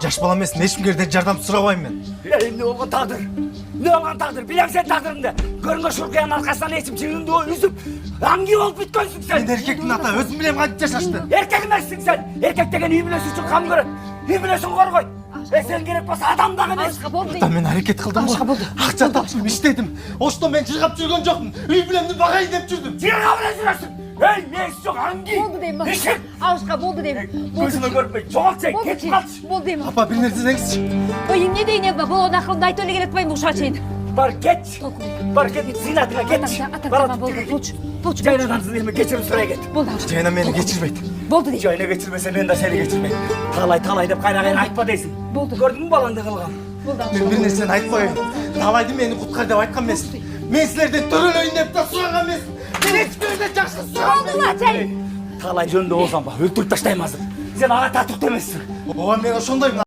Жаш бала эмесин, эч кимге жардам сурабайм мен. Ne olgan taqdir? Ne olgan taqdir? Bilem sen taqdirinde. Görünge şurkayanın arkasından eçip çiğninde üzüp hangi olup bitkoysun sen? Мен эркекмин ата, өзүм билем кантип жашашты. Erkek emeksin sen. Erkek degen iyi bilesi için kam görет. İyi bilesini korgoy. Sen gerek bolsa adam da emes. Алышка болду Ата мен аракет кылдым Алышка го. болду. Акча таптым, иштедим. Ошто мен жыргап жүргөн жокмун. Үй бүлөмдү багай деп жүрдүм. Çiğne kabul ediyorsun. Hey ne istiyorsun hangi? болду дейм ба Eşek. алышка болду дейм Gözüme görmey. Çoğalt sen. болду Geç kaç. болду дейм Апа, бир нерсе деңизчи. ой эмне дейин эми болгон акырымды айтып эле келатпайм ушуга чейин Bar geç. Bar geç. Zinatına geç. атаңа болду болчу Caynadan sızıyımı geçirim sıraya git. болду Жайна мени кечирбейт. болду дейм Cayna geçirmese ben de seni geçirmeyim. Talay deyip kayra айтпа дейсің. Болду. Gördün mü balandı kılgan? болду Мен бир нерсени айтып коеюн. Талайды мени куткар деп айткан эмесмин. Мен силерден төрөлөйүн деп да сураган эмесмин. Мен эч кимден жакшы сураган эмесмин. Talay жөнүндө болсам ба өлтүрүп таштайм азыр. Sen ağa tatlık demezsin. Ооба, мен ошондоймун.